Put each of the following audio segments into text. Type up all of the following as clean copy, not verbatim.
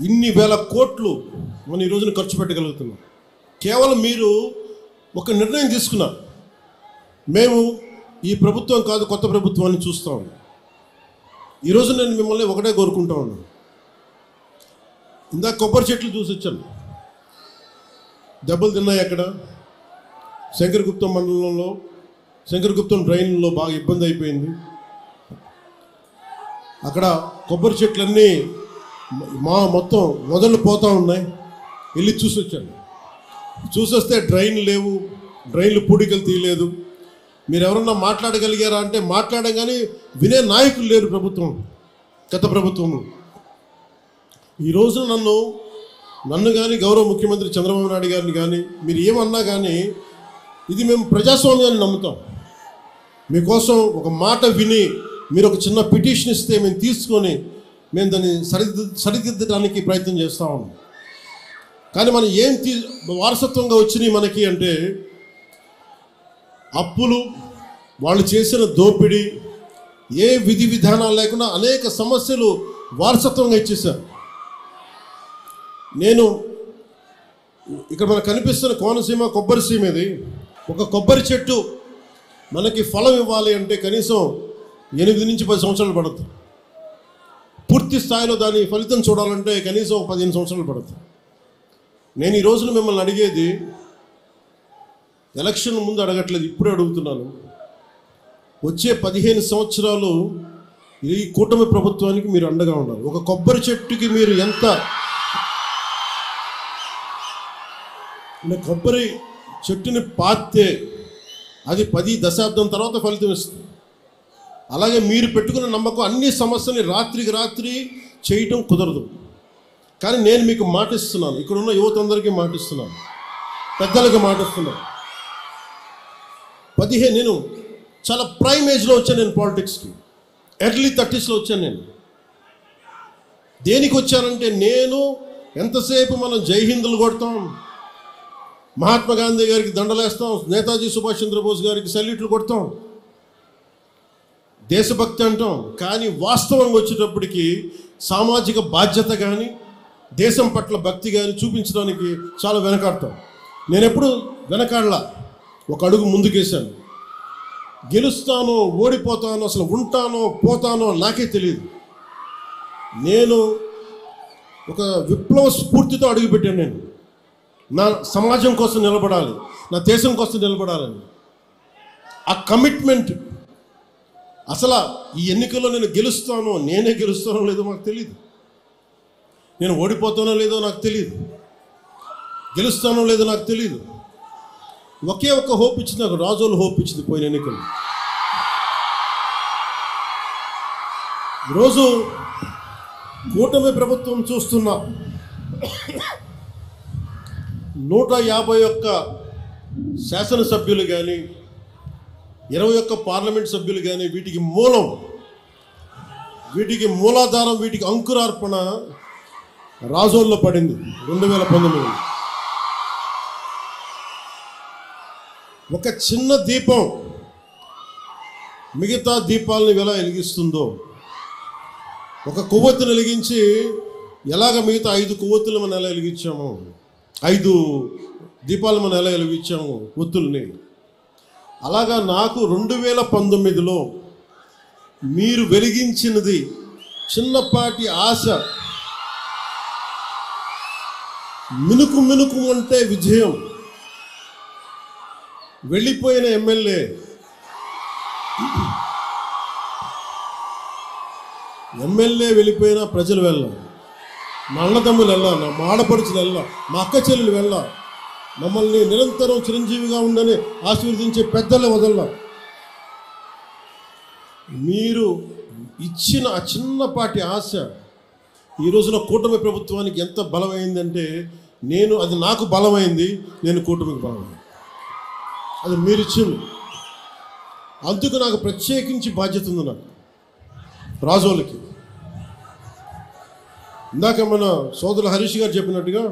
ఇన్ని వేల కోట్లు మనం ఈ రోజున ఖర్చు పెట్టగలుగుతున్నాం. కేవలం మీరు ఒక నిర్ణయం తీసుకున్నారు, మేము ఈ ప్రభుత్వం కాదు కొత్త ప్రభుత్వాన్ని చూస్తాం. ఈరోజు నేను మిమ్మల్ని ఒకటే కోరుకుంటా ఉన్నాను. ఇందాక కొబ్బరి చెట్లు చూసి వచ్చాను, దెబ్బలు తిన్నాయి. అక్కడ శంకరగుప్తం మండలంలో శంకరగుప్తం డ్రైన్లో బాగా ఇబ్బంది అయిపోయింది. అక్కడ కొబ్బరి చెట్లన్నీ మొత్తం మొదలు పోతూ ఉన్నాయి. వెళ్ళి చూసి వచ్చాను. చూసొస్తే డ్రైన్ లేవు, డ్రైన్లు పూడికలు తీయలేదు. మీరు ఎవరన్నా మాట్లాడగలిగారా అంటే మాట్లాడడం, కానీ వినే నాయకులు లేరు ప్రభుత్వం, గత ప్రభుత్వము. ఈ రోజున నన్ను కానీ గౌరవ ముఖ్యమంత్రి చంద్రబాబు నాయుడు గారిని కానీ మీరు ఏమన్నా కానీ ఇది మేము ప్రజాస్వామ్యాన్ని నమ్ముతాం. మీకోసం ఒక మాట విని మీరు ఒక చిన్న పిటిషన్ ఇస్తే మేము తీసుకొని మేము దాన్ని సరిదిద్దడానికి ప్రయత్నం చేస్తూ ఉన్నాం. కానీ మనం వారసత్వంగా వచ్చినాయి మనకి అంటే అప్పులు, వాళ్ళు చేసిన దోపిడీ, ఏ విధి విధానాలు లేకుండా అనేక సమస్యలు వారసత్వంగా ఇచ్చేశారు. నేను ఇక్కడ మనకు కనిపిస్తున్న కోనసీమ కొబ్బరి సీమ ఇది. ఒక కొబ్బరి చెట్టు మనకి ఫలం ఇవ్వాలి అంటే కనీసం 8 నుంచి 10 సంవత్సరాలు పడుతుంది. పూర్తి స్థాయిలో దాని ఫలితం చూడాలంటే కనీసం 15 సంవత్సరాలు పడుతుంది. నేను ఈ రోజున మిమ్మల్ని అడిగేది ఎలక్షన్ ముందు అడగట్లేదు, ఇప్పుడే అడుగుతున్నాను. వచ్చే 15 సంవత్సరాలు ఈ కూటమి ప్రభుత్వానికి మీరు అండగా ఉండాలి. ఒక కొబ్బరి చెట్టుకి మీరు ఎంత కొబ్బరి చెట్టుని పాతే అది 10 దశాబ్దం తర్వాత ఫలితం ఇస్తుంది. అలాగే మీరు పెట్టుకున్న నమ్మకం అన్ని సమస్యల్ని రాత్రికి రాత్రి చేయటం కుదరదు. కానీ నేను మీకు మాటిస్తున్నాను, ఇక్కడ ఉన్న యువత అందరికీ మాటిస్తున్నాను, పెద్దలకు మాటిస్తున్నాను. నేను చాలా ప్రైమ్ ఏజ్లో వచ్చాను. నేను పాలిటిక్స్కి ఎర్లీ 30sలో వచ్చాను. నేను దేనికి వచ్చానంటే, నేను ఎంతసేపు మనం జై హిందులు కొడతాం, మహాత్మా గాంధీ గారికి దండలేస్తాం, నేతాజీ సుభాష్ చంద్రబోస్ గారికి సెల్యూట్లు కొడతాం, దేశభక్తి అంటాం. కానీ వాస్తవంగా వచ్చేటప్పటికి సామాజిక బాధ్యత కానీ దేశం పట్ల భక్తి కానీ చూపించడానికి చాలా వెనకాడతాం. నేను ఎప్పుడు వెనకాడలా, ఒక అడుగు ముందుకేశాను. గెలుస్తానో ఓడిపోతానో, అసలు ఉంటానో పోతానో నాకే తెలియదు. నేను ఒక విప్లవ స్ఫూర్తితో అడుగుపెట్టాను. నేను నా సమాజం కోసం నిలబడాలి, నా దేశం కోసం నిలబడాలని ఆ కమిట్మెంట్. అసలు ఈ ఎన్నికల్లో నేను నేనే గెలుస్తానో లేదో నాకు తెలియదు, నేను ఓడిపోతానో లేదో నాకు తెలియదు, గెలుస్తానో లేదో నాకు తెలియదు. ఒకే ఒక్క హోప్ ఇచ్చింది నాకు, రాజోలు హోప్ ఇచ్చింది పోయిన ఎన్నికలు. ఈరోజు కూటమి ప్రభుత్వం చూస్తున్నా 151 శాసనసభ్యులు కానీ 21 పార్లమెంట్ సభ్యులు కానీ వీటికి మూలాధారం, వీటికి అంకురార్పణ రాజోల్లో పడింది 2019. ఒక చిన్న దీపం మిగతా దీపాలను ఎలా వెలిగిస్తుందో, ఒక కొవ్వొత్తును వెలిగించి ఎలాగ మిగతా 5 కొవ్వొత్తులు మనం ఎలా వెలిగించాము, 5 దీపాలు మనం ఎలా వెలిగించాము ఒత్తుల్ని, అలాగా నాకు 2019లో మీరు వెలిగించినది చిన్నపాటి ఆశ, మినుకు మినుకు అంటే విజయం. వెళ్ళిపోయిన ఎమ్మెల్యే వెళ్ళిపోయినా ప్రజలు వెళ్ళాలి, మా అన్నదమ్ములు వెళ్ళాలి, మా ఆడపడుచులు వెళ్ళాలి, మా అక్క చెల్లెలు వెళ్ళాలి, మమ్మల్ని నిరంతరం చిరంజీవిగా ఉండని ఆశీర్వదించే పెద్దలు వదల్లా. మీరు ఇచ్చిన ఆ చిన్నపాటి ఆశ ఈ రోజున కూటమి ప్రభుత్వానికి ఎంత బలమైందంటే, అది నాకు బలమైంది, నేను కూటమికి బలమైంది, అది మీరు ఇచ్చింది. అందుకు నాకు ప్రత్యేకించి బాధ్యత ఉంది. నాకు రాజోలకి ఇందాక మన సోదరులు హరీష్ గారు చెప్పినట్టుగా,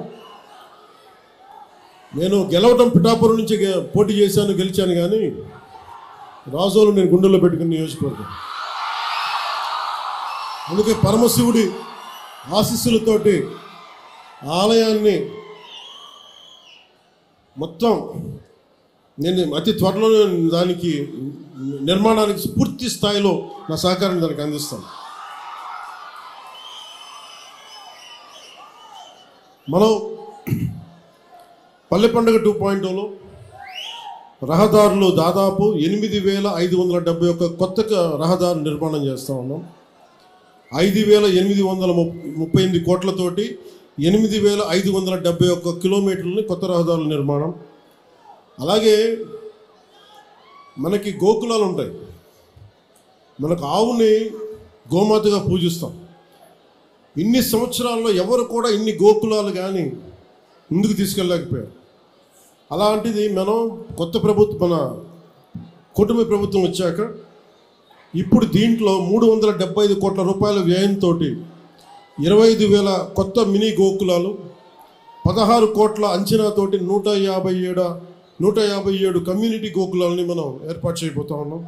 నేను గెలవటం పిఠాపురం నుంచి పోటీ చేశాను, గెలిచాను. కానీ రాజోలు నేను గుండెల్లో పెట్టుకుని నియోజకవర్గం. అందుకే పరమశివుడి ఆశీస్సులతోటి ఆలయాన్ని మొత్తం నేను అతి త్వరలోనే దానికి నిర్మాణానికి పూర్తి స్థాయిలో నా సహకారాన్ని దానికి అందిస్తాను. మనం పల్లె పండుగ 2.0లో రహదారులు దాదాపు 8,571 కొత్త రహదారులు నిర్మాణం చేస్తూ ఉన్నాం. 5,838 కోట్లతోటి 8,571 కిలోమీటర్లని కొత్త రహదారుల నిర్మాణం. అలాగే మనకి గోకులాలు ఉంటాయి. మనకు ఆవుని గోమాతగా పూజిస్తాం. ఇన్ని సంవత్సరాల్లో ఎవరు కూడా ఇన్ని గోకులాలు కానీ ముందుకు తీసుకెళ్ళలేకపోయారు. అలాంటిది మనం కొత్త ప్రభుత్వం, మన కుటుంబ ప్రభుత్వం వచ్చాక ఇప్పుడు దీంట్లో 375 కోట్ల రూపాయల వ్యయంతో 25,000 కొత్త మినీ గోకులాలు, 16 కోట్ల అంచనాతోటి 157 కమ్యూనిటీ గోకులాలని మనం ఏర్పాటు చేయబోతా ఉన్నాం.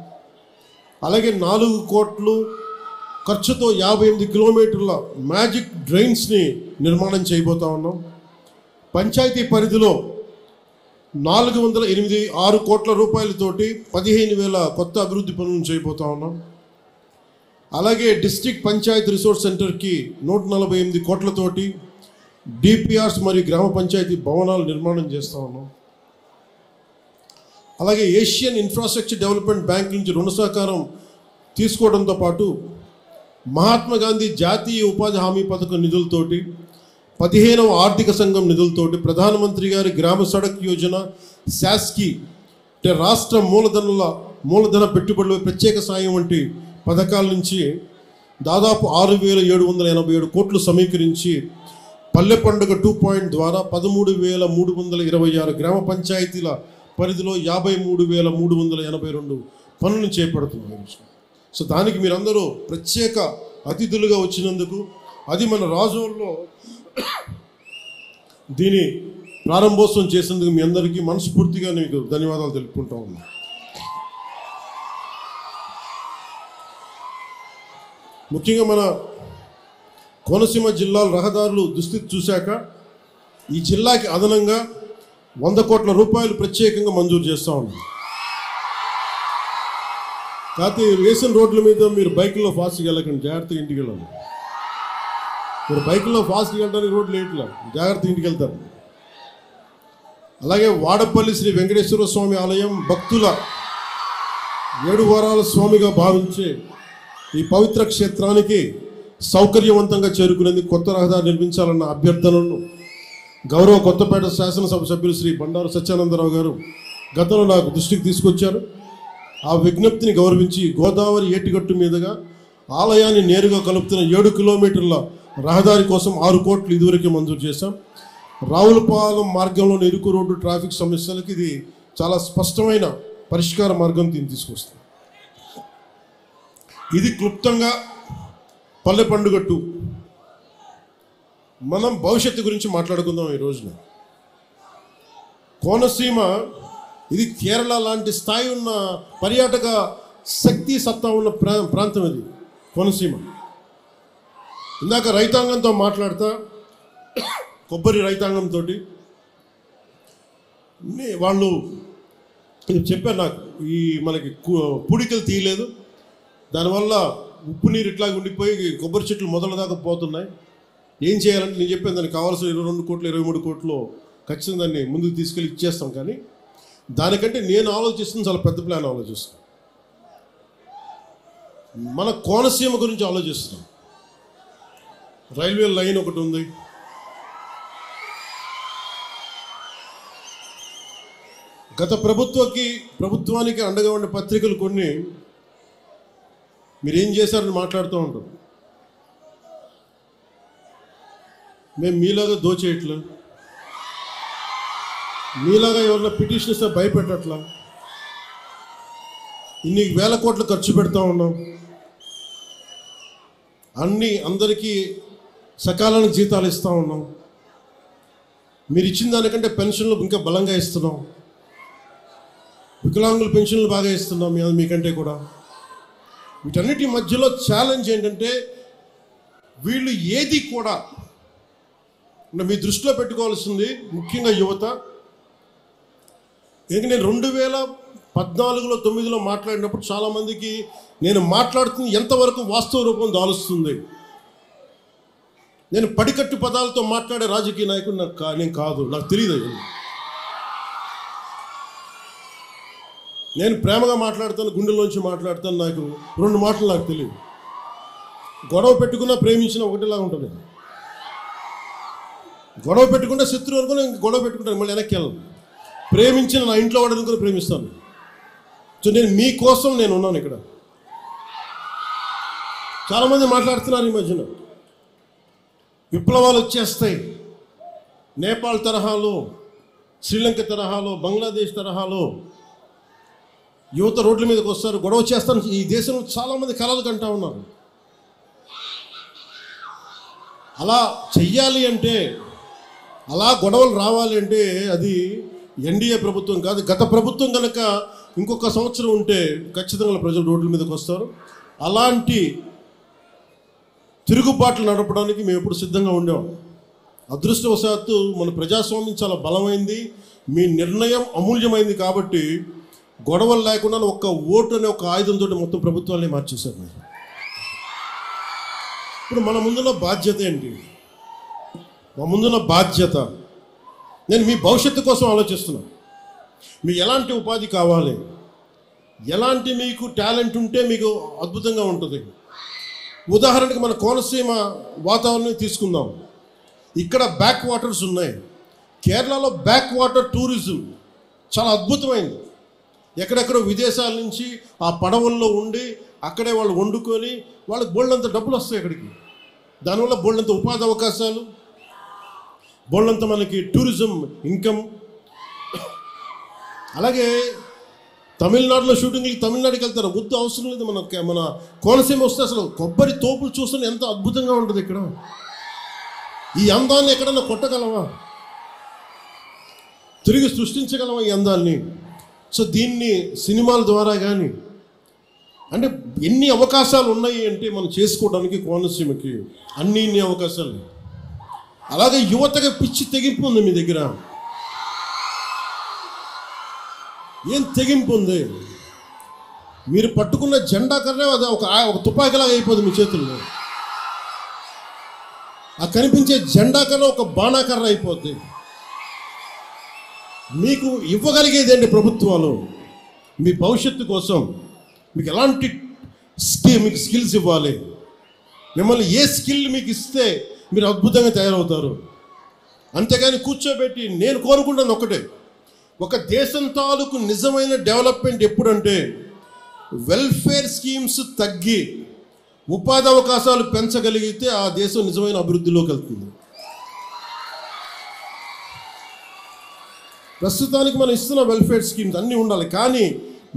అలాగే 4 కోట్లు ఖర్చుతో 58 కిలోమీటర్ల మ్యాజిక్ డ్రైన్స్ని నిర్మాణం చేయబోతా ఉన్నాం. పంచాయతీ పరిధిలో 486 కోట్ల రూపాయలతోటి 15,000 కొత్త అభివృద్ధి పనులను చేయబోతా ఉన్నాం. అలాగే డిస్ట్రిక్ట్ పంచాయతీ రిసోర్స్ సెంటర్కి 148 కోట్లతోటి డిపిఆర్స్ మరియు గ్రామ పంచాయతీ భవనాలు నిర్మాణం చేస్తూ ఉన్నాం. అలాగే ఏషియన్ ఇన్ఫ్రాస్ట్రక్చర్ డెవలప్మెంట్ బ్యాంక్ నుంచి రుణ సహకారం తీసుకోవడంతో పాటు మహాత్మా గాంధీ జాతీయ ఉపాధి హామీ పథకం నిధులతోటి 15వ ఆర్థిక సంఘం నిధులతోటి ప్రధానమంత్రి గారి గ్రామ సడక్ యోజన, శాస్కి అంటే రాష్ట్ర మూలధన పెట్టుబడుల ప్రత్యేక సాయం వంటి పథకాల నుంచి దాదాపు 6,787 కోట్లు సమీకరించి పల్లె పండుగ 2.0 ద్వారా 13,326 గ్రామ పంచాయతీల పరిధిలో 53,382 పనులను చేపడుతున్నారు. సో దానికి మీరందరూ ప్రత్యేక అతిథులుగా వచ్చినందుకు, అది మన రాజోల్లో దీని ప్రారంభోత్సవం చేసేందుకు మీ అందరికీ మనస్ఫూర్తిగా మీకు ధన్యవాదాలు తెలుపుకుంటా ఉన్నాను. ముఖ్యంగా మన కోనసీమ జిల్లాల రహదారులు దుస్థితి చూశాక ఈ జిల్లాకి అదనంగా 100 కోట్ల రూపాయలు ప్రత్యేకంగా మంజూరు చేస్తూ ఉన్నాం. కాకపోతే వేసిన రోడ్ల మీద మీరు బైకుల్లో ఫాస్ట్గా వెళ్ళకండి, జాగ్రత్తగా ఇంటికి వెళ్ళండి. మీరు బైకుల్లో ఫాస్ట్గా వెళ్ళడానికి రోడ్లు లేట్లా, జాగ్రత్తగా ఇంటికి వెళ్తారు. అలాగే వాడపల్లి శ్రీ వెంకటేశ్వర స్వామి ఆలయం భక్తుల 7 వారాల స్వామిగా భావించే ఈ పవిత్ర క్షేత్రానికి సౌకర్యవంతంగా చేరుకునేందుకు కొత్త రహదారి నిర్మించాలన్న అభ్యర్థనను గౌరవ కొత్తపేట శాసనసభ సభ్యులు శ్రీ బండారు సత్యానందరావు గారు గతంలో నాకు దృష్టికి తీసుకొచ్చారు. ఆ విజ్ఞప్తిని గౌరవించి గోదావరి ఏటిగట్టు మీదుగా ఆలయాన్ని నేరుగా కలుపుతున్న 7 కిలోమీటర్ల రహదారి కోసం 6 కోట్లు ఇదివరకే మంజూరు చేశాం. రావులపాలెం మార్గంలోని ఇరుకు రోడ్డు ట్రాఫిక్ సమస్యలకు ఇది చాలా స్పష్టమైన పరిష్కార మార్గం తీసుకొస్తుంది. ఇది క్లుప్తంగా పల్లె పండుగ 2. మనం భవిష్యత్తు గురించి మాట్లాడుకుందాం. ఈ రోజున కోనసీమ ఇది కేరళ లాంటి స్థాయి ఉన్న పర్యాటక శక్తి సత్తా ఉన్న ప్రాంతం ఇది కోనసీమ. ఇందాక రైతాంగంతో మాట్లాడతా, కొబ్బరి రైతాంగంతో వాళ్ళు చెప్పారు నాకు, ఈ మనకి పూడికలు తీయలేదు, దానివల్ల ఉప్పు నీరు ఇట్లాగ ఉండిపోయి కొబ్బరి చెట్లు మొదల దాకా పోతున్నాయి, ఏం చేయాలంటే నేను చెప్పాను దానికి కావాల్సిన 22 కోట్లు 23 కోట్లు ఖచ్చితంగా దాన్ని ముందుకు తీసుకెళ్ళి ఇచ్చేస్తాం. కానీ దానికంటే నేను ఆలోచిస్తుంది చాలా పెద్ద ప్లాన్ ఆలోచిస్తాను. మన కోనసీమ గురించి ఆలోచిస్తున్నాం. రైల్వే లైన్ ఒకటి ఉంది, గత ప్రభుత్వానికి అండగా ఉండే పత్రికలు కొన్ని మీరేం చేశారని మాట్లాడుతూ ఉంటారు. మేము మీలాగా దోచేయట్లా, మీలాగా ఎవరైనా పిటిషన్ ఇస్తే భయపెట్టట్లా, ఇన్ని వేల కోట్లు ఖర్చు పెడతా ఉన్నాం, అందరికీ సకాలానికి జీతాలు ఇస్తూ ఉన్నాం, మీరు ఇచ్చిన దానికంటే పెన్షన్లు ఇంకా బలంగా ఇస్తున్నాం, వికలాంగుల పెన్షన్లు బాగా ఇస్తున్నాం మీకంటే కూడా. వీటన్నిటి మధ్యలో ఛాలెంజ్ ఏంటంటే వీళ్ళు ఏది కూడా మీ దృష్టిలో పెట్టుకోవాల్సింది ముఖ్యంగా యువత. ఎందుకంటే నేను 2014లో 9లో మాట్లాడినప్పుడు చాలామందికి నేను మాట్లాడుతుంది ఎంతవరకు వాస్తవ రూపం దాలుస్తుంది. నేను పడికట్టు పదాలతో మాట్లాడే రాజకీయ నాయకుడు నేను కాదు, నాకు తెలియదు. నేను ప్రేమగా మాట్లాడతాను, గుండెల్లోంచి మాట్లాడతాను. నాకు 2 మాటలు నాకు తెలియదు. గొడవ పెట్టుకున్నా ప్రేమించిన ఒకటిలాగా ఉంటుంది. గొడవ పెట్టుకుంటే శత్రువు అనుకుని గొడవ పెట్టుకుంటాను, మళ్ళీ వెనక్కి వెళ్ళను. ప్రేమించిన నా ఇంట్లో వాడు అనుకుని ప్రేమిస్తాను. సో నేను మీకోసం నేను ఉన్నాను ఇక్కడ. చాలామంది మాట్లాడుతున్నారు ఈ మధ్యన విప్లవాలు వచ్చేస్తాయి, నేపాల్ తరహాలో, శ్రీలంక తరహాలో, బంగ్లాదేశ్ తరహాలో యువత రోడ్ల మీదకి వస్తారు, గొడవ చేస్తాను. ఈ దేశంలో చాలామంది కలలు కంటా ఉన్నారు. అలా చెయ్యాలి అంటే, అలా గొడవలు రావాలి అంటే అది ఎన్డీఏ ప్రభుత్వం కాదు. గత ప్రభుత్వం కనుక ఇంకొక సంవత్సరం ఉంటే ఖచ్చితంగా ప్రజలు రోడ్ల మీదకి వస్తారు. అలాంటి తిరుగుబాట్లు నడపడానికి మేము ఎప్పుడు సిద్ధంగా ఉండాం. అదృష్టవశాత్తు మన ప్రజాస్వామ్యం చాలా బలమైంది, మీ నిర్ణయం అమూల్యమైంది. కాబట్టి గొడవలు లేకుండా ఒక్క ఓటు అనే ఒక ఆయుధంతో మొత్తం ప్రభుత్వాన్ని మార్చేశారు. మీరు ఇప్పుడు మన ముందున్న బాధ్యత ఏంటి? మా ముందున్న బాధ్యత, నేను మీ భవిష్యత్తు కోసం ఆలోచిస్తున్నాను. మీకు ఎలాంటి ఉపాధి కావాలి, ఎలాంటి మీకు టాలెంట్ ఉంటే మీకు అద్భుతంగా ఉంటుంది. ఉదాహరణకి మన కోనసీమ వాతావరణం తీసుకుందాం. ఇక్కడ బ్యాక్ వాటర్స్ ఉన్నాయి. కేరళలో బ్యాక్ వాటర్ టూరిజం చాలా అద్భుతమైంది. ఎక్కడెక్కడో విదేశాల నుంచి ఆ పడవల్లో ఉండి అక్కడే వాళ్ళు వండుకొని వాళ్ళకి బోళ్ళంత డబ్బులు వస్తాయి అక్కడికి. దానివల్ల బోళ్ళంత ఉపాధి అవకాశాలు, బోళ్ళంత మనకి టూరిజం ఇన్కమ్. అలాగే తమిళనాడులో షూటింగ్కి తమిళనాడుకి వెళ్తారు, వద్దు అవసరం లేదు. మన కోనసీమ వస్తే అసలు కొబ్బరి తోపులు చూస్తే ఎంత అద్భుతంగా ఉంటుంది. ఇక్కడ ఈ అందాన్ని ఎక్కడన్నా కొట్టగలవా? తిరిగి సృష్టించగలవా ఈ అందాన్ని? సో దీన్ని సినిమాల ద్వారా కానీ, అంటే ఎన్ని అవకాశాలు ఉన్నాయి అంటే మనం చేసుకోవడానికి కోనసీమకి ఇన్ని అవకాశాలు. అలాగే యువతగా పిచ్చి తెగింపు ఉంది మీ దగ్గర. ఏం తెగింపు ఉంది? మీరు పట్టుకున్న జెండా కర్ర అది ఒక తుపాకీలాగా అయిపోతుంది మీ చేతుల్లో. ఆ కనిపించే జెండా కర్ర ఒక బాణాకర్ర అయిపోద్ది. మీకు ఇవ్వగలిగేది ఏంటి ప్రభుత్వాలు? మీ భవిష్యత్తు కోసం మీకు ఎలాంటి మీకు స్కిల్స్ ఇవ్వాలి? మిమ్మల్ని ఏ స్కిల్ మీకు ఇస్తే మీరు అద్భుతంగా తయారవుతారు. అంతేగాని కూర్చోబెట్టి, నేను కోరుకుంటాను ఒకటే, ఒక దేశం తాలూకు నిజమైన డెవలప్మెంట్ ఎప్పుడంటే వెల్ఫేర్ స్కీమ్స్ తగ్గి ఉపాధి అవకాశాలు పెంచగలిగితే ఆ దేశం నిజమైన అభివృద్ధిలోకి వెళ్తుంది. ప్రస్తుతానికి మనం ఇస్తున్న వెల్ఫేర్ స్కీమ్స్ అన్నీ ఉండాలి, కానీ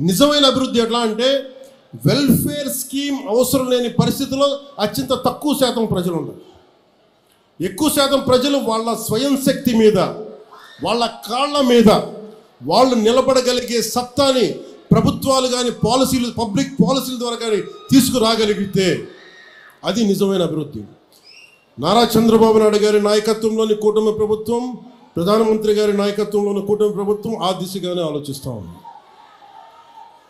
నిజమైన అభివృద్ధి ఎట్లా అంటే వెల్ఫేర్ స్కీమ్ అవసరం లేని పరిస్థితిలో అత్యంత తక్కువ శాతం ప్రజలు ఉన్నారు. ఎక్కువ శాతం ప్రజలు వాళ్ళ స్వయం శక్తి మీద, వాళ్ళ కాళ్ళ మీద వాళ్ళు నిలబడగలిగే సత్తాని ప్రభుత్వాలు కానీ పాలసీలు, పబ్లిక్ పాలసీల ద్వారా కానీ తీసుకురాగలిగితే అది నిజమైన అభివృద్ధి. నారా చంద్రబాబు నాయుడు గారి నాయకత్వంలోని కూటమి ప్రభుత్వం, ప్రధానమంత్రి గారి నాయకత్వంలోని కూటమి ప్రభుత్వం ఆ దిశగానే ఆలోచిస్తూ ఉంది.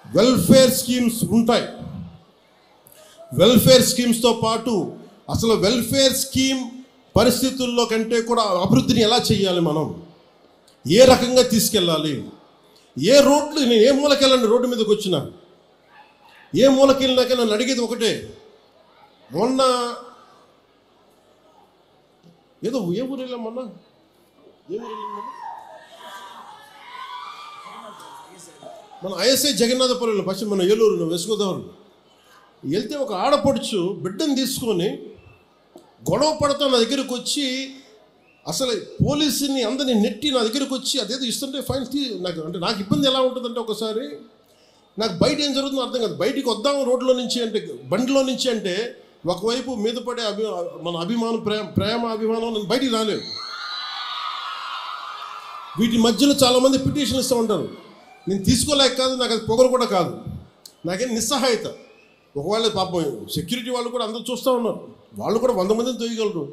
వెల్ఫేర్ స్కీమ్స్ ఉంటాయి. వెల్ఫేర్ స్కీమ్స్తో పాటు అసలు వెల్ఫేర్ స్కీమ్ పరిస్థితుల్లో కంటే కూడా అభివృద్ధిని ఎలా చేయాలి, మనం ఏ రకంగా తీసుకెళ్ళాలి, ఏ రోడ్లు, నేను ఏ మూలకెళ్ళండి రోడ్డు మీదకి వచ్చినా, ఏ మూలకెళ్ళినాక నన్ను అడిగేది ఒకటే. మొన్న ఏదో ఏ ఊరు వెళ్ళాం, మొన్న ఏ ఊరు వెళ్ళాం, మన ఐఎస్ఐ జగన్నాథపురంలో పశ్చిమ మన ఏలూరు వెస్ట్ గోదావరి వెళ్తే ఒక ఆడపడుచు బిడ్డను తీసుకొని గొడవ పడతా నా దగ్గరకు వచ్చి, అసలు పోలీసుని అందరినీ నెట్టి నా దగ్గరకు వచ్చి అదేదో ఇస్తుంటే ఫైన్ నాకు, అంటే నాకు ఇబ్బంది ఎలా ఉంటుందంటే ఒకసారి నాకు బయట ఏం జరుగుతుందో అర్థం కాదు. బయటికి వద్దాము రోడ్లో నుంచి అంటే, బండిలో నుంచి అంటే ఒకవైపు మీద పడే మన అభిమానం, ప్రేమ అభిమానం, నేను బయటికి రాలేవు. వీటి మధ్యలో చాలామంది పిటిషన్ ఇస్తూ ఉంటారు. నేను తీసుకోలేక కాదు, నాకు అది పొగరు కూడా కాదు, నాకేం నిస్సహాయత. ఒకవేళ పాపం సెక్యూరిటీ వాళ్ళు కూడా అందరూ చూస్తూ ఉన్నారు, వాళ్ళు కూడా 100 మందిని తోయగలరు,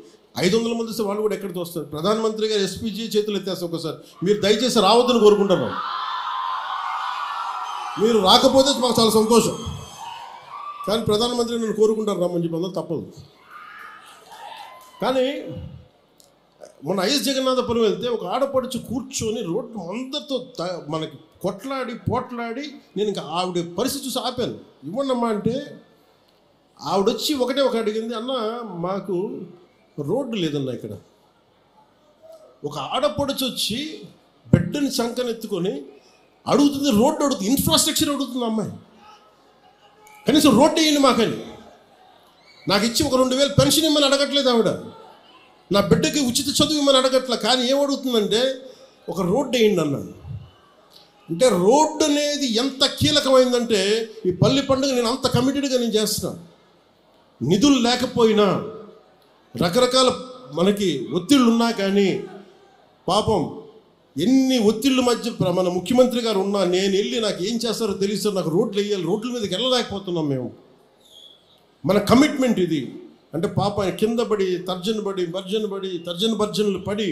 500 మంది వస్తే వాళ్ళు కూడా ఎక్కడ తోస్తారు? ప్రధానమంత్రి గారు ఎస్పీజీ చేతులు ఎత్తేస్తారు ఒకసారి. మీరు దయచేసి రావద్దని కోరుకుంటున్నాం. మీరు రాకపోతే మాకు చాలా సంతోషం, కానీ ప్రధానమంత్రి నన్ను కోరుకుంటారు రమ్మని చెప్పి అందరూ తప్పదు. కానీ మొన్న ఐఎస్ జగన్నాథపురం వెళ్తే ఒక ఆడపడుచు కూర్చొని రోడ్డు అందరితో మనకి కొట్లాడి పోట్లాడి, నేను ఇంకా ఆవిడ పరిస్థితి చూసి ఆపాను. ఇవ్వండమ్మా అంటే ఆవిడొచ్చి ఒకటే అడిగింది, అన్న మాకు రోడ్డు లేదన్నా ఇక్కడ. ఒక ఆడపడుచు వచ్చి బిడ్డని సంకనెత్తుకొని అడుగుతుంది, రోడ్డు అడుగుతుంది, ఇన్ఫ్రాస్ట్రక్చర్ అడుగుతుంది అమ్మాయి. కనీసం రోడ్డు వేయండి మాకని. నాకు ఇచ్చి ఒక 2000 పెన్షన్ ఇమ్మని అడగట్లేదు ఆవిడ, నా బిడ్డకి ఉచిత చదువు ఇమ్మని అడగట్లే. కానీ ఏమడుగుతుందంటే ఒక రోడ్డు వేయండి అన్నాను. అంటే రోడ్డు అనేది ఎంత కీలకమైందంటే ఈ పల్లి పండుగ నేను అంత కమిటెడ్గా నేను చేస్తున్నాను. నిధులు లేకపోయినా, రకరకాల మనకి ఒత్తిళ్ళు ఉన్నా కానీ, పాపం ఎన్ని ఒత్తిళ్ళ మధ్య మన ముఖ్యమంత్రి గారు ఉన్నా నేను వెళ్ళి నాకు ఏం చేస్తారో తెలియదు, నాకు రోడ్లు వేయాలి, రోడ్ల మీదకి వెళ్ళలేకపోతున్నాం మేము. మన కమిట్మెంట్ ఇది. అంటే పాప కింద పడి తర్జనలు పడి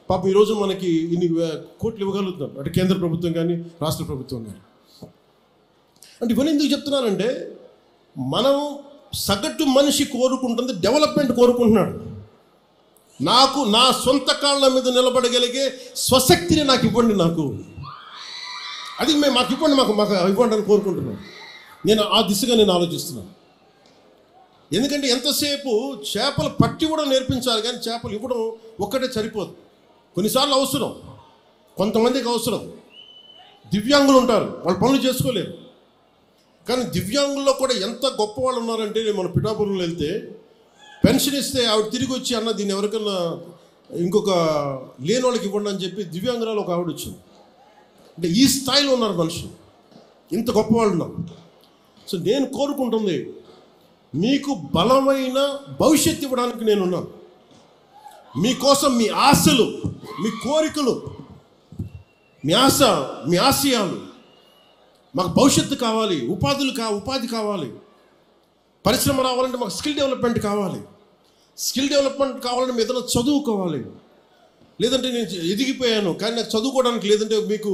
పాపం ఈరోజు మనకి ఇన్ని కోట్లు ఇవ్వగలుగుతున్నాం, అంటే కేంద్ర ప్రభుత్వం కానీ రాష్ట్ర ప్రభుత్వం కానీ. అంటే ఇవన్నీ ఎందుకు చెప్తున్నానంటే, మనం సగటు మనిషి కోరుకుంటుంది డెవలప్మెంట్ కోరుకుంటున్నాడు. నాకు నా సొంత కాళ్ళ మీద నిలబడగలిగే స్వశక్తిని నాకు ఇవ్వండి, నాకు అది మాకు ఇవ్వండి, మాకు ఇవ్వండి అని కోరుకుంటున్నాను. నేను ఆ దిశగా నేను ఆలోచిస్తున్నాను. ఎందుకంటే ఎంతసేపు చేపలు పట్టి కూడా నేర్పించాలి, కానీ చేపలు ఇవ్వడం ఒక్కటే సరిపోదు. కొన్నిసార్లు అవసరం, కొంతమందికి అవసరం. దివ్యాంగులు ఉంటారు, వాళ్ళు పనులు చేసుకోలేరు. కానీ దివ్యాంగుల్లో కూడా ఎంత గొప్ప వాళ్ళు ఉన్నారంటే, మన పిఠాపురంలో వెళ్తే పెన్షన్ ఇస్తే ఆవిడ తిరిగి వచ్చి, అన్న దీన్ని ఎవరికన్నా ఇంకొక లేని వాళ్ళకి ఇవ్వండి అని చెప్పి దివ్యాంగురాలు ఒక ఆవిడ వచ్చింది. అంటే ఈ స్థాయిలో ఉన్నారు మనుషులు, ఇంత గొప్పవాళ్ళు ఉన్నారు. సో నేను కోరుకుంటుంది, మీకు బలమైన భవిష్యత్తు ఇవ్వడానికి నేనున్నాను. మీకోసం మీ ఆశలు, మీ కోరికలు, మీ ఆశయాలు, మాకు భవిష్యత్తు కావాలి, ఉపాధి కావాలి, పరిశ్రమ రావాలంటే మాకు స్కిల్ డెవలప్మెంట్ కావాలి. స్కిల్ డెవలప్మెంట్ కావాలంటే ఏదైనా చదువుకోవాలి. లేదంటే నేను ఎదిగిపోయాను కానీ నాకు చదువుకోవడానికి లేదంటే మీకు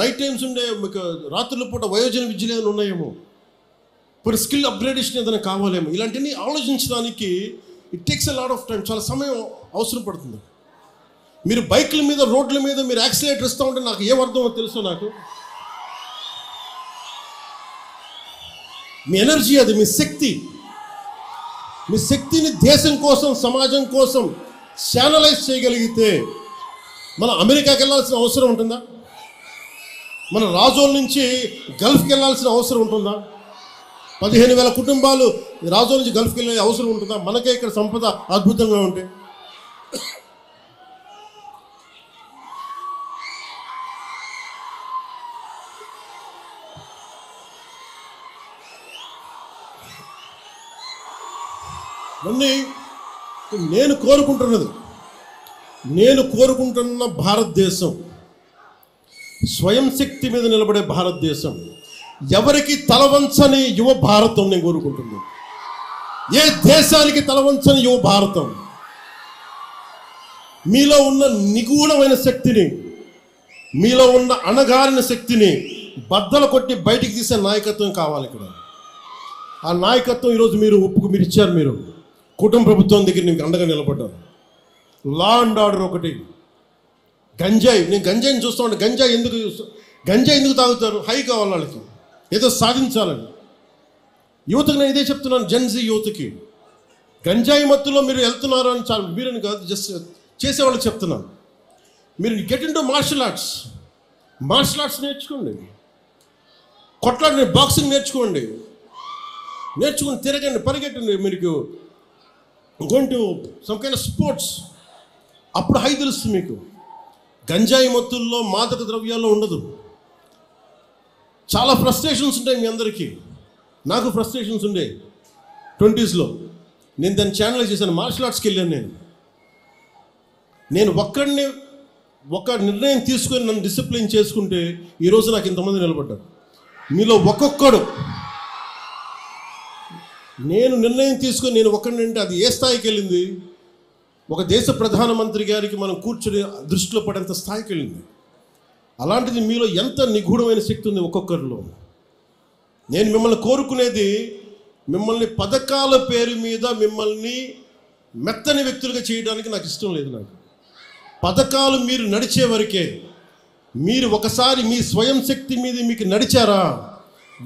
నైట్ టైమ్స్ ఉండే, మీకు రాత్రుల పూట వయోజన విద్యలు ఏదైనా ఉన్నాయేమో, ఇప్పుడు స్కిల్ అప్గ్రేడేషన్ ఏదైనా కావాలేమో. ఇలాంటివన్నీ ఆలోచించడానికి it takes a lot of time, చాలా సమయం అవసరం పడుతుంది. మీరు బైకుల మీద, రోడ్ల మీద మీరు యాక్సిలేటర్ ఇస్తూ ఉంటే నాకు ఏమర్థమో తెలుసో, నాకు మీ ఎనర్జీ అది, మీ శక్తిని దేశం కోసం, సమాజం కోసం ఛానలైజ్ చేయగలిగితే మనం అమెరికాకి వెళ్ళాల్సిన అవసరం ఉంటుందా? మన రాజోల నుంచి గల్ఫ్కి వెళ్ళాల్సిన అవసరం ఉంటుందా? 15,000 కుటుంబాలు రాజోల నుంచి గల్ఫ్కి వెళ్ళే అవసరం ఉంటుందా? మనకే ఇక్కడ సంపద అద్భుతంగా ఉంటే. ఇవన్నీ నేను కోరుకుంటున్న భారతదేశం, స్వయం శక్తి మీద నిలబడే భారతదేశం, ఎవరికి తలవంచని యువ భారతం నేను కోరుకుంటున్నాను. ఏ దేశానికి తలవంచని యువ భారతం. మీలో ఉన్న నిగూఢమైన శక్తిని, మీలో ఉన్న అణగారిన శక్తిని బద్దలు కొట్టి బయటికి తీసే నాయకత్వం కావాలి ఇక్కడ. ఆ నాయకత్వం ఈరోజు మీరు ఇచ్చారు. మీరు కుటుంబ ప్రభుత్వం దగ్గర మీకు అండగా నిలబడ్డారు. లా అండ్ ఆర్డర్ ఒకటి. గంజాయి, నేను గంజాయిని చూస్తూ ఉంటాను. గంజాయి ఎందుకు తాగుతారు? హై కావాలి వాళ్ళకి, ఏదో సాధించాలని. యువతకు నేను ఇదే చెప్తున్నాను, జెన్జీ యువతకి. గంజాయి మత్తులో మీరు వెళ్తున్నారు అని చాలా మీరని కాదు, జస్ట్ చేసేవాళ్ళకి చెప్తున్నాను. మీరు get in to martial arts నేర్చుకోండి. కొట్లాడి బాక్సింగ్ నేర్చుకుని తిరగండి, పరిగెట్టండి. మీకు going to some kind of sports. అప్పుడు హై తెలుస్తుంది మీకు. గంజాయి మత్తుల్లో, మాదక ద్రవ్యాల్లో ఉండదు. చాలా ఫ్రస్ట్రేషన్స్ ఉంటాయి మీ అందరికీ. నాకు ఫ్రస్ట్రేషన్స్ ఉండే 20s. నేను దాన్ని ఛానలైజ్ చేశాను. మార్షల్ ఆర్ట్స్కి వెళ్ళాను. నేను ఒక నిర్ణయం తీసుకొని నన్ను డిసిప్లిన్ చేసుకుంటే ఈరోజు నాకు ఇంతమంది నిలబడ్డారు. మీలో ఒక్కొక్కడు నేను నిర్ణయం తీసుకొని నేను ఒక్కడినంటే అది ఏ స్థాయికి వెళ్ళింది? ఒక దేశ ప్రధానమంత్రి గారికి మనం కూర్చొని దృష్టిలో పడేంత స్థాయికి వెళ్ళింది. అలాంటిది మీలో ఎంత నిగూఢమైన శక్తి ఉంది ఒక్కొక్కరిలో. నేను మిమ్మల్ని కోరుకునేది, మిమ్మల్ని పథకాల పేరు మీద మిమ్మల్ని మెత్తని వ్యక్తులుగా చేయడానికి నాకు ఇష్టం లేదు. నాకు పథకాలు మీరు నడిచే వరకే. మీరు ఒకసారి మీ స్వయం శక్తి మీద మీకు నడిచారా,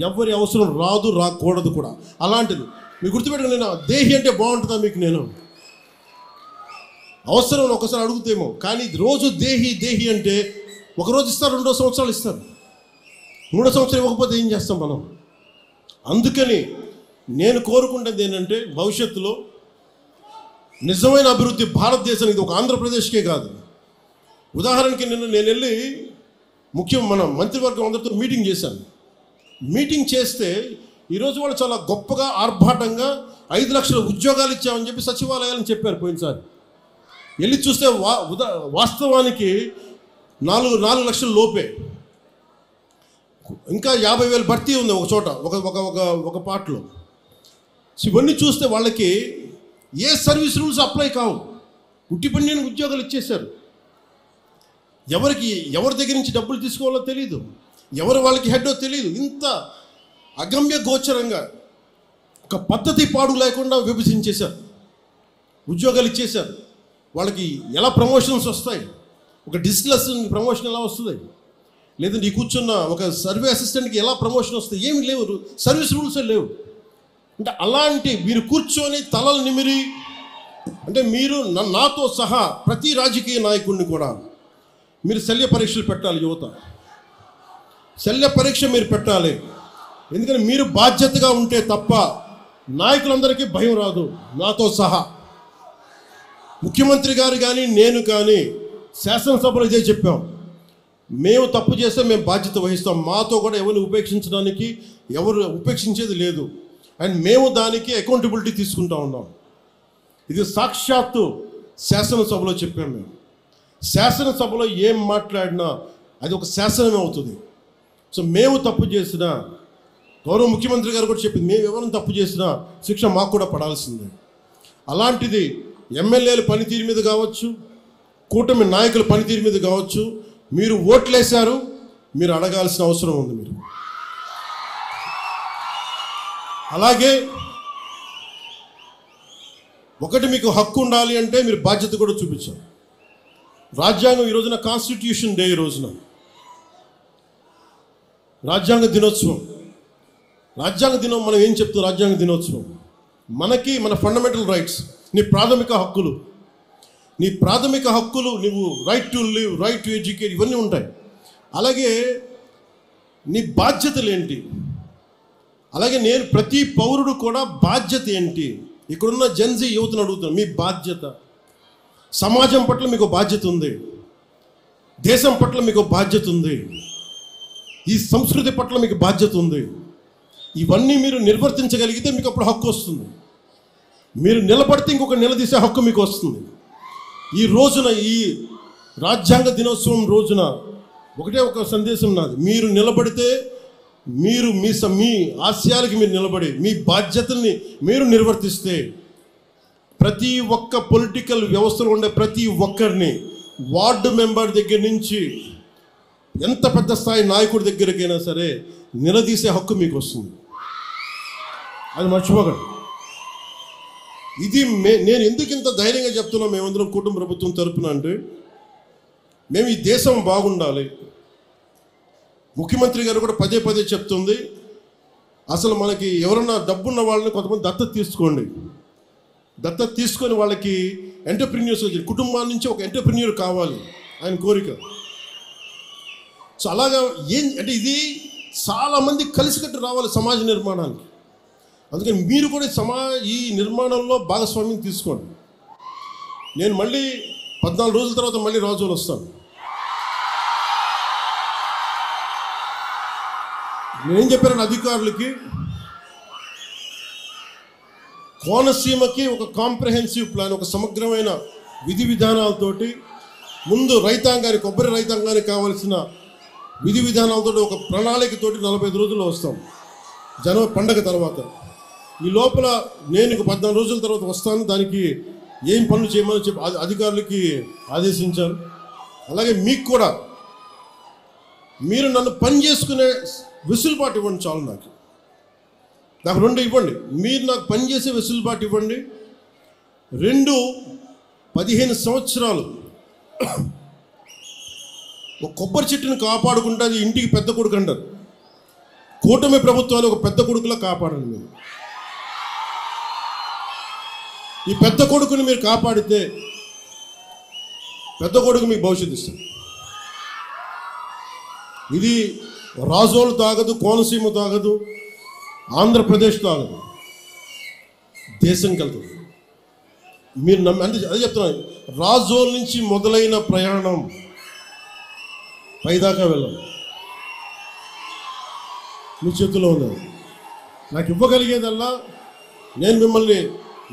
ఎవరి అవసరం రాదు, రాకూడదు కూడా. అలాంటిది మీరు గుర్తుపెట్టుకుని, నేను దేహి అంటే బాగుంటుందా మీకు? నేను అవసరం ఒకసారి అడుగుతేమో, కానీ రోజు దేహి దేహి అంటే ఒకరోజు ఇస్తారు, 2 సంవత్సరాలు ఇస్తారు, 3 సంవత్సరాలు ఇవ్వకపోతే ఏం చేస్తాం మనం? అందుకని నేను కోరుకుంటుంది ఏంటంటే, భవిష్యత్తులో నిజమైన అభివృద్ధి భారతదేశానికి, ఒక ఆంధ్రప్రదేశ్కే కాదు. ఉదాహరణకి నేను వెళ్ళి మన మంత్రివర్గం అందరితో మీటింగ్ చేశాను. మీటింగ్ చేస్తే ఈరోజు వాళ్ళు చాలా గొప్పగా ఆర్భాటంగా 5 లక్షల ఉద్యోగాలు ఇచ్చామని చెప్పి సచివాలయాలని చెప్పారు పోయినసారి. వెళ్ళి చూస్తే వాస్తవానికి 4 లక్షల లోపే. ఇంకా 50,000 భర్తీ ఉంది ఒక చోట, ఒక పార్ట్లో. ఇవన్నీ చూస్తే వాళ్ళకి ఏ సర్వీస్ రూల్స్ అప్లై కావు, ఉట్టి పని ఉద్యోగాలు ఇచ్చేశారు. ఎవరి దగ్గర నుంచి డబ్బులు తీసుకోవాలో తెలియదు, ఎవరు వాళ్ళకి హెడ్డో తెలియదు. ఇంత అగమ్య గోచరంగా ఒక పద్ధతి పాడు లేకుండా విభజించేశారు, ఉద్యోగాలు ఇచ్చేశారు. వాళ్ళకి ఎలా ప్రమోషన్స్ వస్తాయి, ఒక డిజిటల్ ప్రమోషన్ ఎలా వస్తుంది, లేదంటే ఈ కూర్చున్న ఒక సర్వే అసిస్టెంట్కి ఎలా ప్రమోషన్ వస్తుంది, ఏమి లేవు, సర్వీస్ రూల్సే లేవు. అంటే అలాంటి మీరు కూర్చొని తలలు నిమిరి, అంటే మీరు నాతో సహా ప్రతి రాజకీయ నాయకుడిని కూడా మీరు శల్య పరీక్షలు పెట్టాలి. యువత శల్య పరీక్ష మీరు పెట్టాలి. ఎందుకంటే మీరు బాధ్యతగా ఉంటే తప్ప నాయకులందరికీ భయం రాదు. నాతో సహా ముఖ్యమంత్రి గారు కానీ నేను కానీ శాసనసభలో ఇదే చెప్పాం, మేము తప్పు చేస్తే మేము బాధ్యత వహిస్తాం. మాతో కూడా ఎవరిని ఉపేక్షించడానికి ఎవరు ఉపేక్షించేది లేదు. అండ్ మేము దానికి అకౌంటబిలిటీ తీసుకుంటా ఉన్నాం. ఇది సాక్షాత్తు శాసనసభలో చెప్పాం. మేము శాసనసభలో ఏం మాట్లాడినా అది ఒక శాసనమే అవుతుంది. సో మేము తప్పు చేసినా, గౌరవ ముఖ్యమంత్రి గారు కూడా చెప్పింది, మేము ఎవరైనా తప్పు చేసినా శిక్ష మాకు కూడా పడాల్సిందే. అలాంటిది ఎమ్మెల్యేల పనితీరు మీద కావచ్చు, కూటమి నాయకుల పనితీరు మీద కావచ్చు, మీరు ఓట్లేశారు, మీరు అడగాల్సిన అవసరం ఉంది. మీరు అలాగే ఒకటి మీకు హక్కు ఉండాలి అంటే మీరు బాధ్యత కూడా చూపించాలి. రాజ్యాంగం ఈ రోజున కాన్స్టిట్యూషన్ డే, ఈ రోజున రాజ్యాంగ దినోత్సవం. రాజ్యాంగ దినం మనం ఏం చెప్తాం? రాజ్యాంగ దినోత్సవం మనకి మన ఫండమెంటల్ రైట్స్, నీ ప్రాథమిక హక్కులు, నువ్వు right to live, right to educate, ఇవన్నీ ఉంటాయి. అలాగే నీ బాధ్యతలు ఏంటి? అలాగే నేను ప్రతి పౌరుడు కూడా బాధ్యత ఏంటి? ఇక్కడున్న జెన్జీ యువతను అడుగుతున్నాను, మీ బాధ్యత. సమాజం పట్ల మీకు బాధ్యత ఉంది, దేశం పట్ల మీకు బాధ్యత ఉంది, ఈ సంస్కృతి పట్ల మీకు బాధ్యత ఉంది. ఇవన్నీ మీరు నిర్వర్తించగలిగితే మీకు అప్పుడు హక్కు వస్తుంది. మీరు నిలబడితే ఇంకొక నిలదీసే హక్కు మీకు వస్తుంది. ఈ రోజున, ఈ రాజ్యాంగ దినోత్సవం రోజున ఒకటే ఒక సందేశం నాది, మీరు నిలబడితే, మీరు మీ ఆశయాలకి మీరు నిలబడి మీ బాధ్యతల్ని మీరు నిర్వర్తిస్తే, ప్రతి ఒక్క పొలిటికల్ వ్యవస్థలో ఉండే ప్రతి ఒక్కరిని, వార్డు మెంబర్ దగ్గర నుంచి ఎంత పెద్ద స్థాయి నాయకుడి దగ్గరికైనా సరే నిలదీసే హక్కు మీకు వస్తుంది. అది మర్చిపోకండి. ఇది నేను ఎందుకు ఇంత ధైర్యంగా చెప్తున్నాం మేమందరం కుటుంబ ప్రభుత్వం తరపున అంటే, మేము ఈ దేశం బాగుండాలి. ముఖ్యమంత్రి గారు కూడా పదే పదే చెప్తుంది, అసలు మనకి ఎవరన్నా డబ్బున్న వాళ్ళని కొంతమంది దత్తత తీసుకోండి, దత్తత తీసుకొని వాళ్ళకి ఎంటర్ప్రెన్యూర్స్, కుటుంబాల నుంచి ఒక ఎంటర్ప్రెన్యూర్ కావాలి ఆయన కోరిక. సో అలాగా అంటే ఇది చాలామంది కలిసికట్టు రావాలి సమాజ నిర్మాణానికి. అందుకని మీరు కూడా ఈ నిర్మాణంలో భాగస్వామ్యం తీసుకోండి. నేను మళ్ళీ 14 రోజుల తర్వాత మళ్ళీ రాజులు వస్తాను. నేనేం చెప్పాను అధికారులకి, కోనసీమకి ఒక కాంప్రహెన్సివ్ ప్లాన్, ఒక సమగ్రమైన విధి విధానాలతోటి, ముందు రైతాంగానికి, కొబ్బరి రైతాంగానికి కావాల్సిన విధి విధానాలతో ఒక ప్రణాళికతోటి 45 రోజుల్లో వస్తాం. జనవరి పండగ తర్వాత ఈ లోపల నేను 14 రోజుల తర్వాత వస్తాను, దానికి ఏం పనులు చేయమని చెప్పి అధికారులకి ఆదేశించారు. అలాగే మీకు కూడా మీరు నన్ను పని చేసుకునే వెసులుబాటు ఇవ్వండి చాలు. నాకు 2 ఇవ్వండి. మీరు నాకు పని చేసే వెసులుబాటు ఇవ్వండి. 2 15 సంవత్సరాలు ఒక కొబ్బరి చెట్టును కాపాడుకుంటే అది ఇంటికి పెద్ద కొడుకు అంటారు. కూటమి ప్రభుత్వాన్ని ఒక పెద్ద కొడుకులా కాపాడండి. మీరు ఈ పెద్ద కొడుకుని మీరు కాపాడితే పెద్ద కొడుకు మీకు భవిష్యత్తు ఇస్తుంది. ఇది రాజోలు తాగదు, కోనసీమ తాగదు, ఆంధ్రప్రదేశ్ తాగదు, దేశంకి వెళ్తుంది. మీరు అంటే అదే చెప్తున్నాను, రాజోల్ నుంచి మొదలైన ప్రయాణం పైదాకా వెళ్ళాలి. మీ చేతిలో ఉంది. నాకు ఇవ్వగలిగేదల్లా, నేను మిమ్మల్ని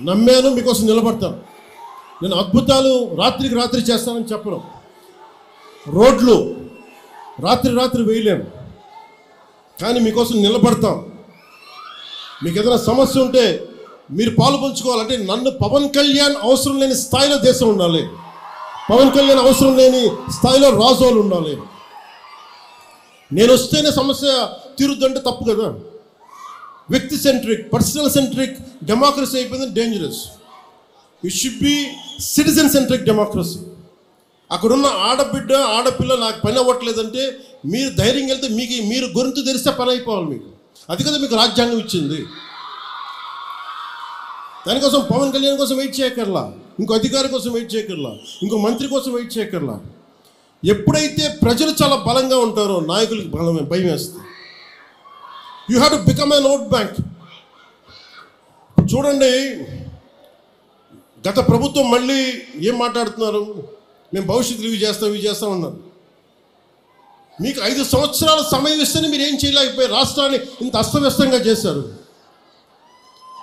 నమ్మాను, మీకోసం నిలబడతాను. నేను అద్భుతాలు రాత్రికి రాత్రి చేస్తానని చెప్పను. రోడ్లు రాత్రి వేయలేను, కానీ మీకోసం నిలబడతాం. మీకు ఏదైనా సమస్య ఉంటే మీరు పాలు పంచుకోవాలంటే నన్ను పవన్ కళ్యాణ్ అవసరం లేని స్థాయిలో దేశం ఉండాలి, పవన్ కళ్యాణ్ అవసరం లేని స్థాయిలో రాజోలు ఉండాలి. నేను వస్తేనే సమస్య తీరుద్దంటే తప్పు కదా. వ్యక్తి సెంట్రిక్, పర్సనల్ సెంట్రిక్ డెమోక్రసీ అయిపోయింది, dangerous. It should be citizen centric democracy. అక్కడున్న ఆడబిడ్డ ఆడపిల్ల నాకు పని అవ్వట్లేదంటే మీరు ధైర్యం వెళ్తే మీరు గొంతు తెరిస్తే పని అయిపోవాలి. మీకు అది కదా మీకు రాజ్యాంగం ఇచ్చింది. దానికోసం పవన్ కళ్యాణ్ కోసం వెయిట్ చేయకర్లా, ఇంకో అధికారి కోసం వెయిట్ చేయకర్లా, ఇంకో మంత్రి కోసం వెయిట్ చేయకర్లా. ఎప్పుడైతే ప్రజలు చాలా బలంగా ఉంటారో నాయకులకి భయం వేస్తుంది. You have to become an vote bank. చూడండి, గత ప్రభుత్వం మళ్ళీ ఏం మాట్లాడుతున్నారు, మేము భవిష్యత్తు ఇవి చేస్తాం అన్నారు. మీకు 5 సంవత్సరాల సమయం ఇస్తేనే మీరు ఏం చేయలేకపోయారు, రాష్ట్రాన్ని ఇంత అస్తవ్యస్తంగా చేశారు.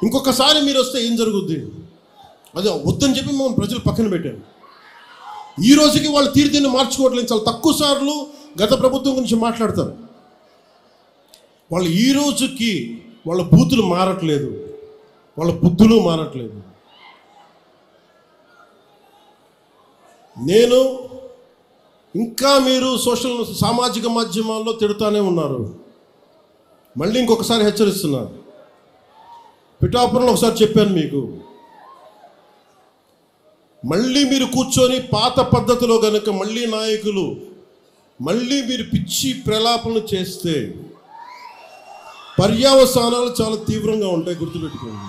ఇంకొకసారి మీరు వస్తే ఏం జరుగుద్ది? అదే వద్దని చెప్పి మేము ప్రజలు పక్కన పెట్టారు. ఈ రోజుకి వాళ్ళు తీరుతీరుని మార్చుకోవట్లేదు. చాలా తక్కువ సార్లు గత ప్రభుత్వం గురించి మాట్లాడతారు. వాళ్ళు ఈ రోజుకి వాళ్ళ బూతులు మారట్లేదు, వాళ్ళ బుద్ధులు మారట్లేదు. నేను ఇంకా మీరు సామాజిక మాధ్యమాల్లో తిడుతూనే ఉన్నారు. మళ్ళీ ఇంకొకసారి హెచ్చరిస్తున్నారు. పిఠాపురంలో ఒకసారి చెప్పాను మీకు, మళ్ళీ మీరు కూర్చొని పాత పద్ధతిలో కనుక మళ్ళీ నాయకులు మళ్ళీ మీరు పిచ్చి ప్రలాపనలు చేస్తే పర్యవసానాలు చాలా తీవ్రంగా ఉంటాయి, గుర్తుపెట్టుకోండి.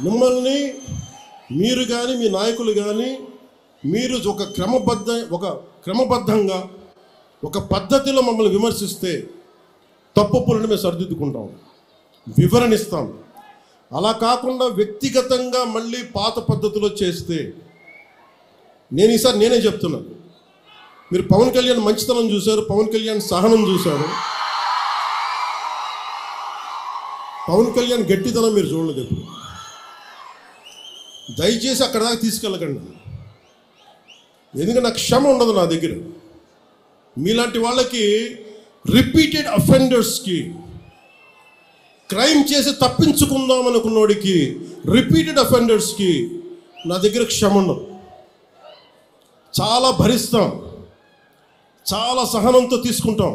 మిమ్మల్ని మీరు కానీ మీ నాయకులు కానీ మీరు ఒక క్రమబద్ధంగా ఒక పద్ధతిలో మమ్మల్ని విమర్శిస్తే తప్పులను మేము సరిదిద్దుకుంటాం, వివరణిస్తాం. అలా కాకుండా వ్యక్తిగతంగా మళ్ళీ పాత పద్ధతిలో చేస్తే ఈసారి నేనే చెప్తున్నాను. మీరు పవన్ కళ్యాణ్ మంచితనం చూశారు, పవన్ కళ్యాణ్ సహనం చూశారు, పవన్ కళ్యాణ్ గట్టితనం మీరు చూడలేదు ఎప్పుడు. దయచేసి అక్కడ దాకా తీసుకెళ్ళకండి. ఎందుకంటే నాకు క్షమ ఉండదు నా దగ్గర. మీలాంటి వాళ్ళకి రిపీటెడ్ అఫెండర్స్కి, క్రైమ్ చేసి తప్పించుకుందాం అనుకున్నోడికి, రిపీటెడ్ అఫెండర్స్కి నా దగ్గర క్షమ ఉండదు. చాలా భరిస్తాం, చాలా సహనంతో తీసుకుంటాం.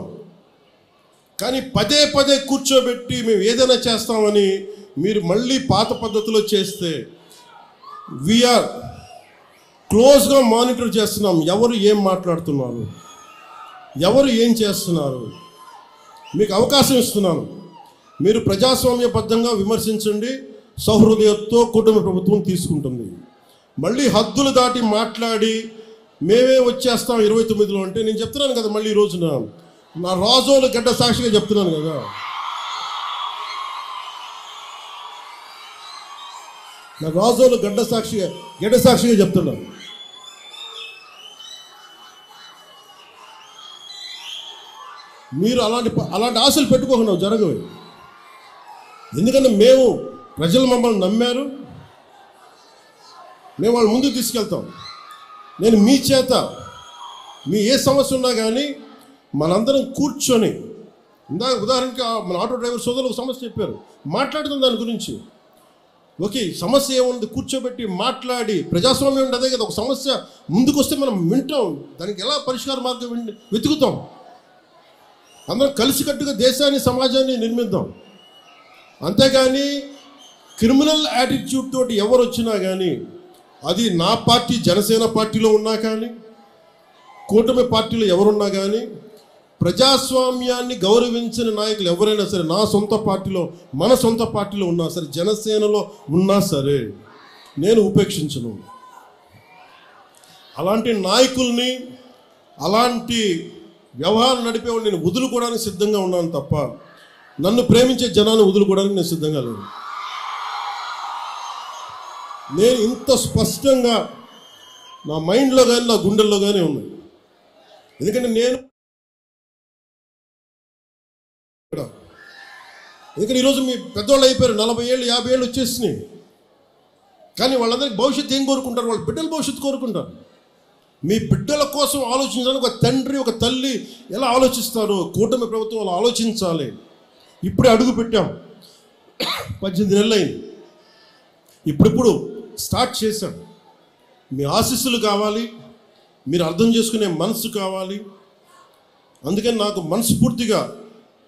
కానీ పదే పదే కూర్చోబెట్టి మేము ఏదైనా చేస్తామని మీరు మళ్ళీ పాత పద్ధతిలో చేస్తే వీఆర్ క్లోజ్గా మానిటర్ చేస్తున్నాం. ఎవరు ఏం మాట్లాడుతున్నారు, ఎవరు ఏం చేస్తున్నారు, మీకు అవకాశం ఇస్తున్నాను. మీరు ప్రజాస్వామ్యబద్ధంగా విమర్శించండి, సౌహృదయంతో కూటమి ప్రభుత్వం తీసుకుంటుంది. మళ్ళీ హద్దులు దాటి మాట్లాడి మేమే వచ్చేస్తాం 29లో అంటే నేను చెప్తున్నాను కదా, మళ్ళీ ఈ రోజున నా రాజోలు గడ్డ సాక్షిగా చెప్తున్నాను కదా. నా రాజోలు గడ్డ సాక్షిగా చెప్తున్నాను. మీరు అలాంటి ఆశలు పెట్టుకోకుండా జరగవు. ఎందుకంటే ప్రజలు మమ్మల్ని నమ్మారు, మేము వాళ్ళ ముందుకు తీసుకెళ్తాం. నేను మీ చేత మీ ఏ సమస్య ఉన్నా కానీ మనందరం కూర్చొని ఇందాక ఉదాహరణకి మన ఆటో డ్రైవర్ సోదరులు ఒక సమస్య చెప్పారు, మాట్లాడుతాం దాని గురించి. ఓకే, సమస్య ఏముంది, కూర్చోబెట్టి మాట్లాడి, ప్రజాస్వామ్యం ఉంది అదే కదా. ఒక సమస్య ముందుకు వస్తే మనం వింటాం, దానికి ఎలా పరిష్కార మార్గం వెతుకుతాం. అందరం కలిసికట్టుగా దేశాన్ని సమాజాన్ని నిర్మిద్దాం. అంతేగాని క్రిమినల్ యాటిట్యూడ్ తోటి ఎవరు వచ్చినా కానీ, అది నా పార్టీ జనసేన పార్టీలో ఉన్నా కానీ, కూటమి పార్టీలో ఎవరున్నా కానీ, ప్రజాస్వామ్యాన్ని గౌరవించిన నాయకులు ఎవరైనా సరే, నా సొంత పార్టీలో మన సొంత పార్టీలో ఉన్నా సరే, జనసేనలో ఉన్నా సరే నేను ఉపేక్షించను. అలాంటి నాయకుల్ని, అలాంటి వ్యవహారం నడిపేవాళ్ళు నేను వదులుకోవడానికి సిద్ధంగా ఉన్నాను తప్ప, నన్ను ప్రేమించే జనాన్ని వదులుకోవడానికి నేను సిద్ధంగా లేను. నేను ఇంత స్పష్టంగా నా మైండ్లో కానీ నా గుండెల్లో కానీ ఉన్నాయి. ఎందుకంటే ఈరోజు మీ పెద్దవాళ్ళు అయిపోయారు, 40 ఏళ్ళు 50 ఏళ్ళు వచ్చేసినాయి. కానీ వాళ్ళందరికీ భవిష్యత్తు ఏం కోరుకుంటారు? వాళ్ళ బిడ్డల భవిష్యత్తు కోరుకుంటారు. మీ బిడ్డల కోసం ఆలోచించడానికి ఒక తండ్రి ఒక తల్లి ఎలా ఆలోచిస్తారు, కూటమి ప్రభుత్వం అలా ఆలోచించాలి. ఇప్పుడే అడుగు పెట్టాం, 18 నెలలు అయింది. ఇప్పుడు స్టార్ట్ చేశాం. మీ ఆశీస్సులు కావాలి, మీరు అర్థం చేసుకునే మనసు కావాలి. అందుకని నాకు మనస్ఫూర్తిగా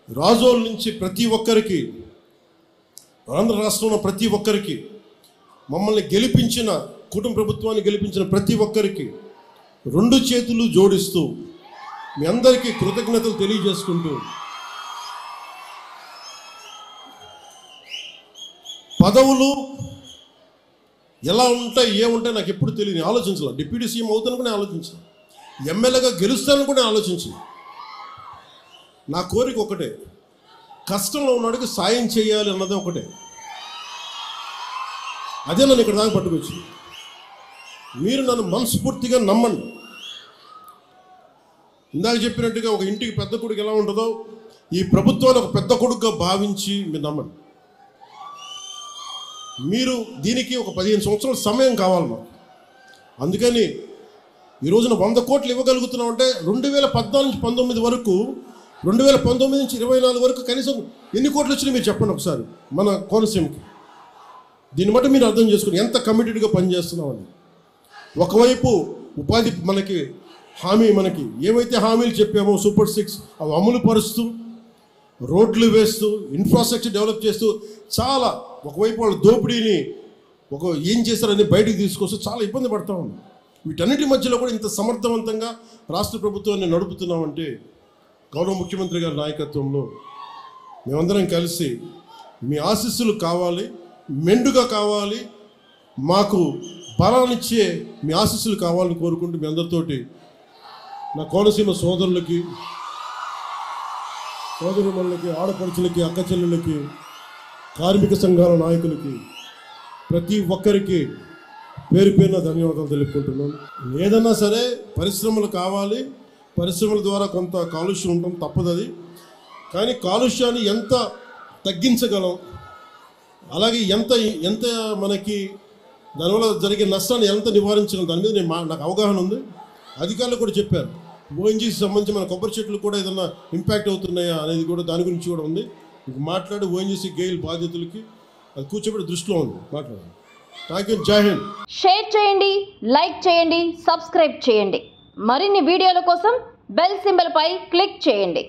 రాజోల నుంచి ప్రతి ఒక్కరికి, ఆంధ్ర రాష్ట్రంలో ప్రతి ఒక్కరికి, మమ్మల్ని గెలిపించిన కుటుంబ ప్రభుత్వాన్ని గెలిపించిన ప్రతి ఒక్కరికి 2 చేతులు జోడిస్తూ మీ అందరికీ కృతజ్ఞతలు తెలియజేసుకుంటూ, పదవులు ఎలా ఉంటాయి ఏముంటాయి నాకు ఎప్పుడు తెలియదు, ఆలోచించాలి. డిప్యూటీ సీఎం అవుతాను కూడా ఆలోచించాలి, ఎమ్మెల్యేగా గెలుస్తాను కూడా ఆలోచించాలి. నా కోరిక ఒకటే, కష్టంలో ఉన్నవాడికి సాయం చేయాలి అన్నదే ఒకటే. అదే నన్ను ఇక్కడ దాకా పట్టుకొచ్చింది. మీరు నన్ను మనస్ఫూర్తిగా నమ్మండి. ఇందాక చెప్పినట్టుగా ఒక ఇంటికి పెద్ద కొడుకు ఎలా ఉంటుందో, ఈ ప్రభుత్వాన్ని ఒక పెద్ద కొడుకుగా భావించి మీరు నమ్మండి. మీరు దీనికి ఒక 15 సంవత్సరాల సమయం కావాలి మాకు. అందుకని ఈ రోజున 100 కోట్లు ఇవ్వగలుగుతున్నాం అంటే 2014 నుంచి 19 వరకు, 2019 నుంచి 24 వరకు కనీసం ఎన్ని కోట్లు వచ్చినాయి మీరు చెప్పండి ఒకసారి మన కోనసీమకి. దీన్ని బట్టి మీరు అర్థం చేసుకుని ఎంత కమిటెడ్గా పనిచేస్తున్నామని. ఒకవైపు ఉపాధి మనకి హామీ, మనకి ఏవైతే హామీలు చెప్పామో సూపర్ 6 అవి అమలు పరుస్తూ, రోడ్లు వేస్తూ, ఇన్ఫ్రాస్ట్రక్చర్ డెవలప్ చేస్తూ, చాలా ఒకవైపు వాళ్ళ దోపిడీని ఏం చేశారని బయటికి తీసుకొస్తూ చాలా ఇబ్బంది పడతా ఉన్నాం. వీటన్నిటి మధ్యలో కూడా ఇంత సమర్థవంతంగా రాష్ట్ర ప్రభుత్వాన్ని నడుపుతున్నామంటే గౌరవ ముఖ్యమంత్రి గారి నాయకత్వంలో మేమందరం కలిసి, మీ ఆశీస్సులు కావాలి, మెండుగా కావాలి, మాకు బలాన్నిచ్చే మీ ఆశీస్సులు కావాలని కోరుకుంటూ మీ అందరితోటి నా కోనసీమ సోదరులకి, సోదరుమణులకి, ఆడపడుచులకి, అక్క చెల్లెళ్ళకి, కార్మిక సంఘాల నాయకులకి, ప్రతి ఒక్కరికి పేరు పేరున ధన్యవాదాలు తెలుపుకుంటున్నాను. ఏదన్నా సరే పరిశ్రమలు కావాలి, పరిశ్రమల ద్వారా కొంత కాలుష్యం ఉండడం తప్పదు అది. కానీ కాలుష్యాన్ని ఎంత తగ్గించగలం, అలాగే ఎంత మనకి దానివల్ల జరిగే నష్టాన్ని ఎంత నివారించగలం, దాని మీద నాకు అవగాహన ఉంది. అధికారులు కూడా చెప్పారు, ఓఎన్జీసీ సంబంధించి మన కొబ్బరి చెట్లు కూడా ఏదైనా ఇంపాక్ట్ అవుతున్నాయా అనేది కూడా దాని గురించి కూడా ఉంది. మాట్లాడి ఓఎన్జీసీ గెయిల్ బాధ్యతలకి అది కూర్చోబెట్టి దృష్టిలో ఉంది మాట్లాడాలి. Thank you. జై హింద్. షేర్ చేయండి, లైక్ చేయండి, సబ్స్క్రైబ్ చేయండి. మరిన్ని వీడియోల కోసం బెల్ సింబల్ పై క్లిక్ చేయండి.